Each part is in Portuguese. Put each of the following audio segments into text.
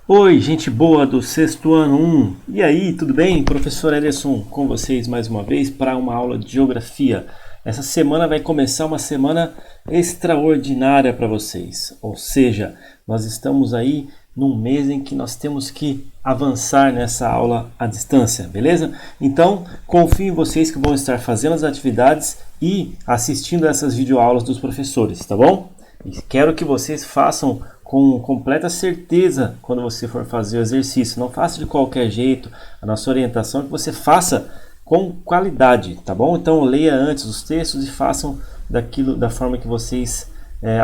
Oi, gente boa do sexto ano 1. E aí, tudo bem? Professor Ederson com vocês mais uma vez para uma aula de geografia. Essa semana vai começar uma semana extraordinária para vocês. Ou seja, nós estamos aí num mês em que nós temos que avançar nessa aula à distância, beleza? Então, confio em vocês que vão estar fazendo as atividades e assistindo essas videoaulas dos professores, tá bom? E quero que vocês façam com completa certeza quando você for fazer o exercício. Não faça de qualquer jeito. A nossa orientação é que você faça com qualidade, tá bom? Então leia antes os textos e façam da forma que vocês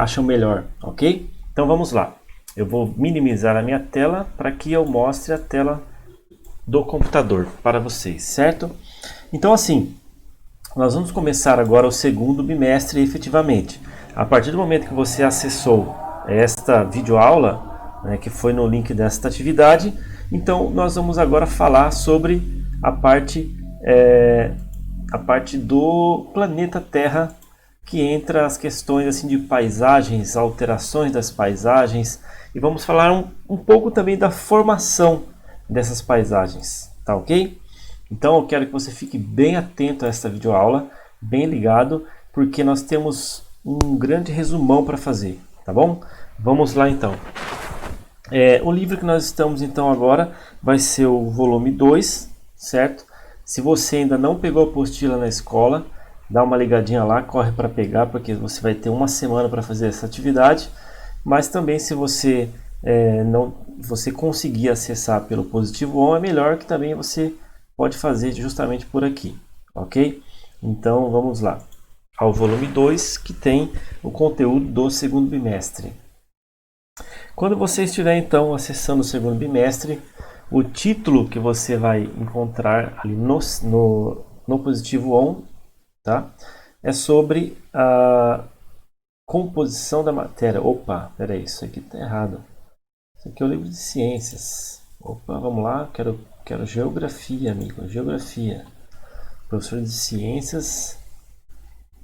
acham melhor, ok? Então vamos lá. Eu vou minimizar a minha tela para que eu mostre a tela do computador para vocês, certo? Então assim, nós vamos começar agora o segundo bimestre efetivamente. A partir do momento que você acessou esta videoaula, né, que foi no link desta atividade, então nós vamos agora falar sobre a parte do planeta Terra, que entra as questões assim, de paisagens, alterações das paisagens, e vamos falar um pouco também da formação dessas paisagens, tá ok? Então eu quero que você fique bem atento a esta videoaula, bem ligado, porque nós temos um grande resumão para fazer, tá bom? Vamos lá então. O livro que nós estamos então agora vai ser o volume 2, certo? Se você ainda não pegou a apostila na escola, dá uma ligadinha lá, corre para pegar, porque você vai ter uma semana para fazer essa atividade. Mas também se você você conseguir acessar pelo Positivo On, é melhor, que também você pode fazer justamente por aqui, ok? Então vamos lá ao volume 2, que tem o conteúdo do segundo bimestre. Quando você estiver então acessando o segundo bimestre, o título que você vai encontrar ali no Positivo On, tá? É sobre a composição da matéria. Opa, peraí, isso aqui está errado. Isso aqui é o livro de ciências. Opa, vamos lá, quero geografia, amigo, geografia. Professor de ciências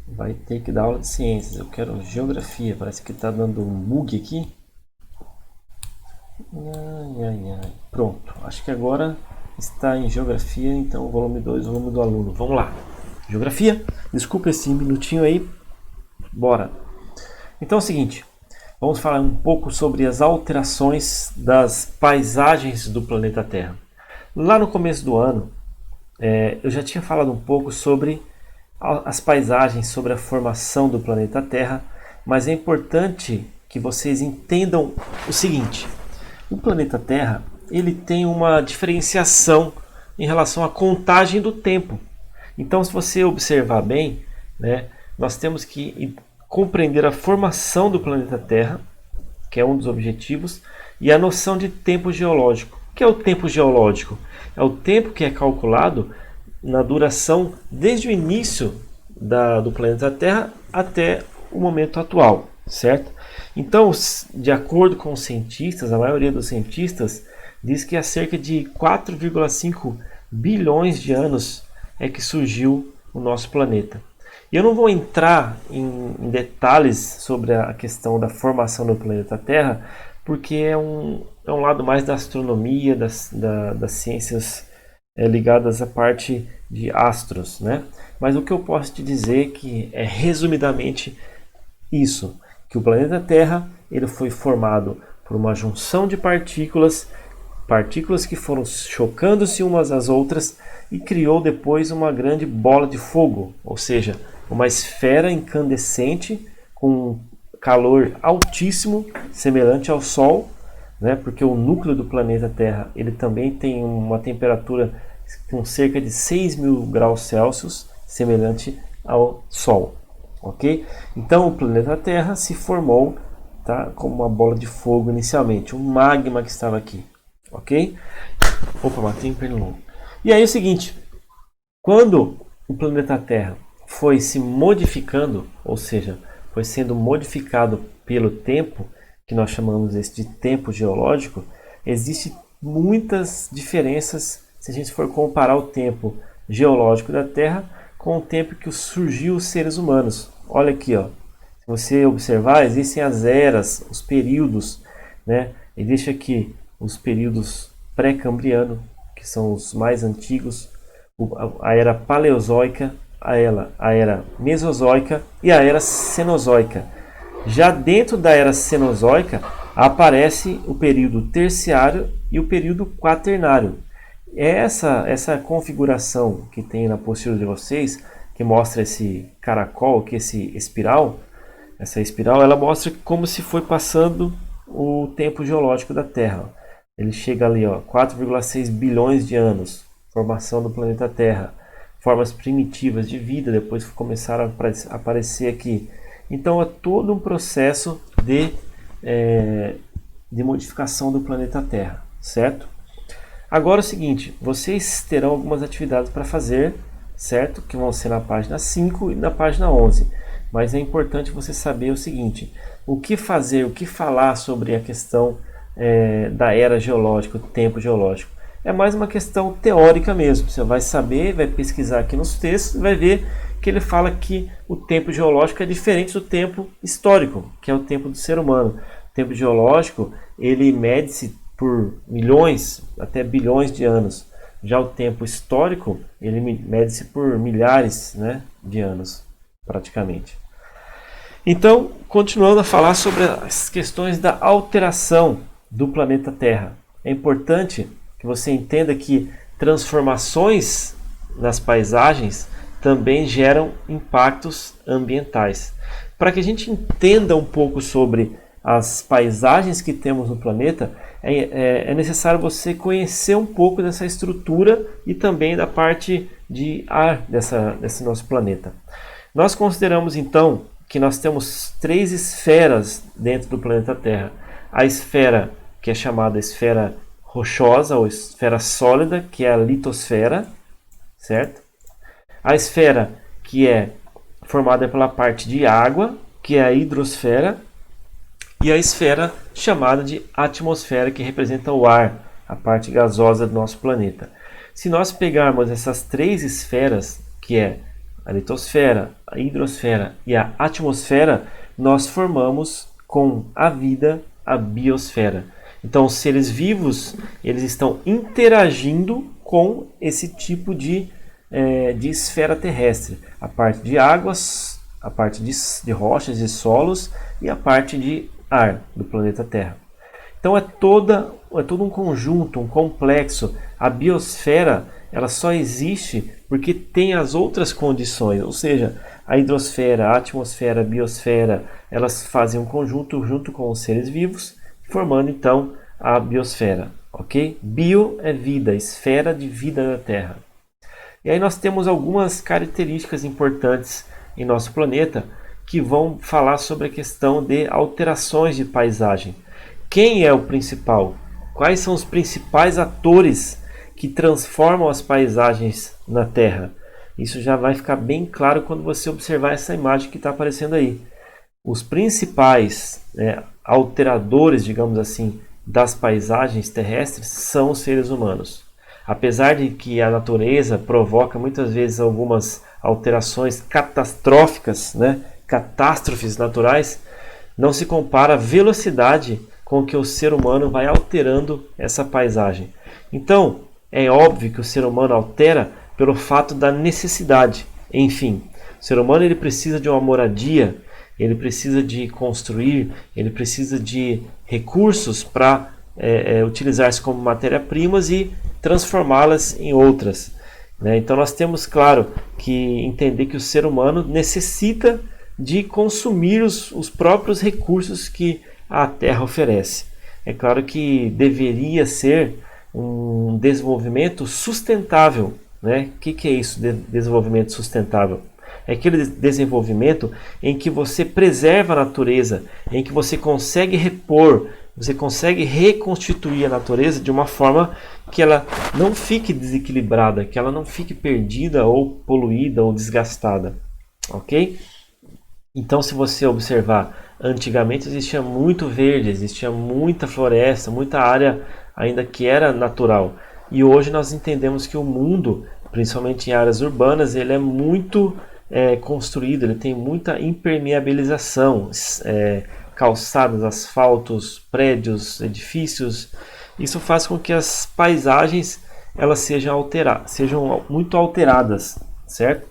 vai ter que dar aula de ciências. Eu quero geografia. Parece que está dando um bug aqui. Ai. Pronto. Acho que agora está em geografia. Então, volume 2, volume do aluno. Vamos lá. Geografia. Desculpa esse minutinho aí. Bora. Então é o seguinte. Vamos falar um pouco sobre as alterações das paisagens do planeta Terra. Lá no começo do ano, eu já tinha falado um pouco sobre as paisagens, sobre a formação do planeta Terra, mas é importante que vocês entendam o seguinte: o planeta Terra ele tem uma diferenciação em relação à contagem do tempo. Então, se você observar bem, né, nós temos que compreender a formação do planeta Terra, que é um dos objetivos, e a noção de tempo geológico. O que é o tempo geológico? É o tempo que é calculado na duração desde o início do planeta Terra até o momento atual, certo? Então, de acordo com os cientistas, a maioria dos cientistas diz que há cerca de 4,5 bilhões de anos é que surgiu o nosso planeta. E eu não vou entrar em detalhes sobre a questão da formação do planeta Terra, porque é um lado mais da astronomia, das ciências ligadas à parte de astros, né? Mas o que eu posso te dizer que é resumidamente isso, que o planeta Terra ele foi formado por uma junção de partículas que foram chocando-se umas às outras e criou depois uma grande bola de fogo, ou seja, uma esfera incandescente com calor altíssimo, semelhante ao Sol, né? Porque o núcleo do planeta Terra ele também tem uma temperatura com cerca de 6.000 graus Celsius, semelhante ao Sol, ok? Então o planeta Terra se formou, tá, como uma bola de fogo inicialmente, um magma que estava aqui, ok? Opa, matei um pernilongo. E aí é o seguinte, quando o planeta Terra foi se modificando, ou seja, foi sendo modificado pelo tempo, que nós chamamos de tempo geológico, existem muitas diferenças se a gente for comparar o tempo geológico da Terra com o tempo que surgiu os seres humanos. Olha aqui, ó. Se você observar, existem as eras, os períodos. né? Existe aqui os períodos pré-cambriano, que são os mais antigos, a era paleozoica, a era mesozoica e a era cenozoica. Já dentro da era cenozoica aparece o período terciário e o período quaternário. Essa configuração que tem na postura de vocês, que mostra esse caracol, que essa espiral, ela mostra como se foi passando o tempo geológico da Terra. Ele chega ali, 4,6 bilhões de anos, formação do planeta Terra, formas primitivas de vida, depois começaram a aparecer aqui. Então é todo um processo de modificação do planeta Terra, certo? Agora é o seguinte, vocês terão algumas atividades para fazer, certo? Que vão ser na página 5 e na página 11. Mas é importante você saber o seguinte, o que fazer, o que falar sobre a questão da era geológica, o tempo geológico. É mais uma questão teórica mesmo. Você vai saber, vai pesquisar aqui nos textos, vai ver que ele fala que o tempo geológico é diferente do tempo histórico, que é o tempo do ser humano. O tempo geológico, ele mede-se por milhões, até bilhões de anos. Já o tempo histórico, ele mede-se por milhares, né, de anos, praticamente. Então, continuando a falar sobre as questões da alteração do planeta Terra. É importante que você entenda que transformações nas paisagens também geram impactos ambientais. Para que a gente entenda um pouco sobre as paisagens que temos no planeta, é necessário você conhecer um pouco dessa estrutura e também da parte de ar desse nosso planeta. Nós consideramos então que nós temos 3 esferas dentro do planeta Terra. A esfera que é chamada esfera rochosa ou esfera sólida, que é a litosfera, certo? A esfera que é formada pela parte de água, que é a hidrosfera, e a esfera chamada de atmosfera, que representa o ar, a parte gasosa do nosso planeta. Se nós pegarmos essas 3 esferas, que é a litosfera, a hidrosfera e a atmosfera, nós formamos com a vida a biosfera. Então, os seres vivos, eles estão interagindo com esse tipo de esfera terrestre. A parte de águas, a parte de rochas e solos e a parte de ar do planeta Terra. Então, é todo um conjunto, um complexo. A biosfera, ela só existe porque tem as outras condições, ou seja, a hidrosfera, a atmosfera, a biosfera, elas fazem um conjunto junto com os seres vivos, formando então a biosfera, ok? Bio é vida, esfera de vida da Terra. E aí nós temos algumas características importantes em nosso planeta que vão falar sobre a questão de alterações de paisagem. Quem é o principal? Quais são os principais atores que transformam as paisagens na Terra? Isso já vai ficar bem claro quando você observar essa imagem que está aparecendo aí. Os principais alteradores, digamos assim, das paisagens terrestres são os seres humanos. Apesar de que a natureza provoca muitas vezes algumas alterações catastróficas, catástrofes naturais, não se compara a velocidade com que o ser humano vai alterando essa paisagem. Então, é óbvio que o ser humano altera pelo fato da necessidade. Enfim, o ser humano ele precisa de uma moradia, ele precisa de construir, ele precisa de recursos para utilizar-se como matéria-primas e transformá-las em outras. Então nós temos, claro, que entender que o ser humano necessita de consumir os próprios recursos que a Terra oferece. É claro que deveria ser um desenvolvimento sustentável. O que é isso, desenvolvimento sustentável? É aquele desenvolvimento em que você preserva a natureza, em que você consegue repor, você consegue reconstituir a natureza de uma forma que ela não fique desequilibrada, que ela não fique perdida ou poluída ou desgastada, ok? Então, se você observar, antigamente existia muito verde, existia muita floresta, muita área ainda que era natural. E hoje nós entendemos que o mundo, principalmente em áreas urbanas, ele é muito construído, ele tem muita impermeabilização, calçadas, asfaltos, prédios, edifícios. Isso faz com que as paisagens elas sejam muito alteradas, certo?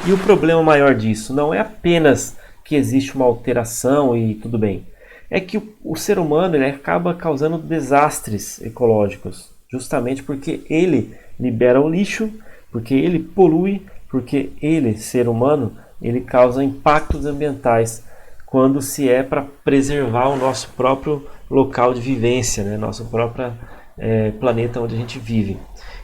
E o problema maior disso não é apenas que existe uma alteração e tudo bem, é que o ser humano ele acaba causando desastres ecológicos, justamente porque ele libera o lixo, porque ele polui, porque ele, ser humano, ele causa impactos ambientais quando se é para preservar o nosso próprio local de vivência, né? Nosso próprio planeta onde a gente vive.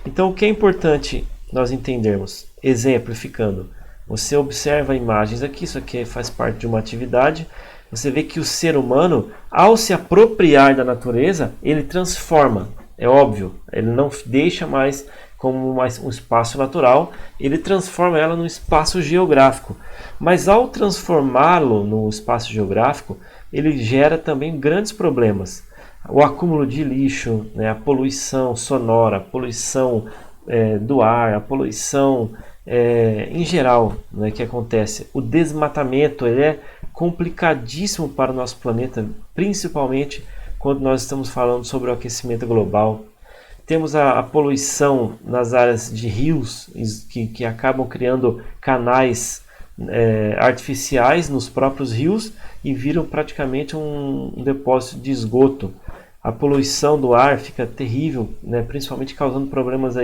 Então o que é importante nós entendermos? Exemplificando, você observa imagens aqui, isso aqui faz parte de uma atividade, você vê que o ser humano, ao se apropriar da natureza, ele transforma, é óbvio, ele não deixa mais como um espaço natural, ele transforma ela num espaço geográfico. Mas ao transformá-lo no espaço geográfico, ele gera também grandes problemas. O acúmulo de lixo, né, a poluição sonora, a poluição do ar, a poluição em geral, né, que acontece. O desmatamento ele é complicadíssimo para o nosso planeta, principalmente quando nós estamos falando sobre o aquecimento global. Temos a poluição nas áreas de rios, que acabam criando canais artificiais nos próprios rios e viram praticamente um depósito de esgoto. A poluição do ar fica terrível, né, principalmente causando problemas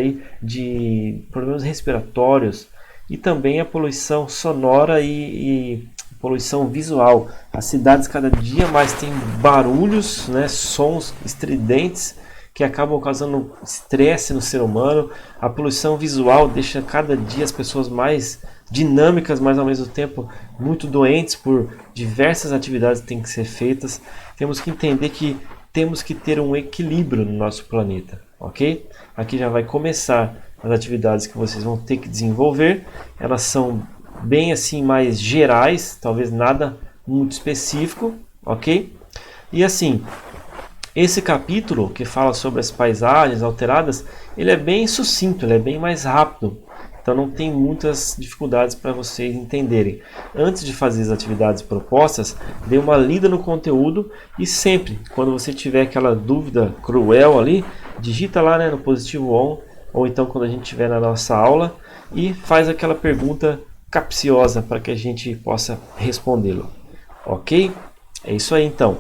problemas respiratórios, e também a poluição sonora e poluição visual. As cidades cada dia mais têm barulhos, né, sons estridentes que acabam causando estresse no ser humano. A poluição visual deixa cada dia as pessoas mais dinâmicas, mas ao mesmo tempo muito doentes por diversas atividades que têm que ser feitas. Temos que entender que temos que ter um equilíbrio no nosso planeta, ok? Aqui já vai começar as atividades que vocês vão ter que desenvolver. Elas são bem assim mais gerais, talvez nada muito específico, ok? E assim, esse capítulo que fala sobre as paisagens alteradas, ele é bem sucinto, ele é bem mais rápido. Então não tem muitas dificuldades para vocês entenderem. Antes de fazer as atividades propostas, dê uma lida no conteúdo e sempre, quando você tiver aquela dúvida cruel ali, digita lá, né, no positivo on, ou então quando a gente estiver na nossa aula e faz aquela pergunta capciosa para que a gente possa respondê-lo. Ok? É isso aí então.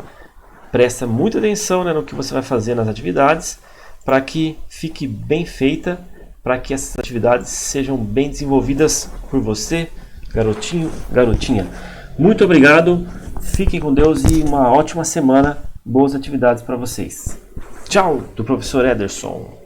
Presta muita atenção, né, no que você vai fazer nas atividades para que fique bem feita, para que essas atividades sejam bem desenvolvidas por você, garotinho, garotinha. Muito obrigado, fiquem com Deus e uma ótima semana. Boas atividades para vocês. Tchau, do professor Ederson.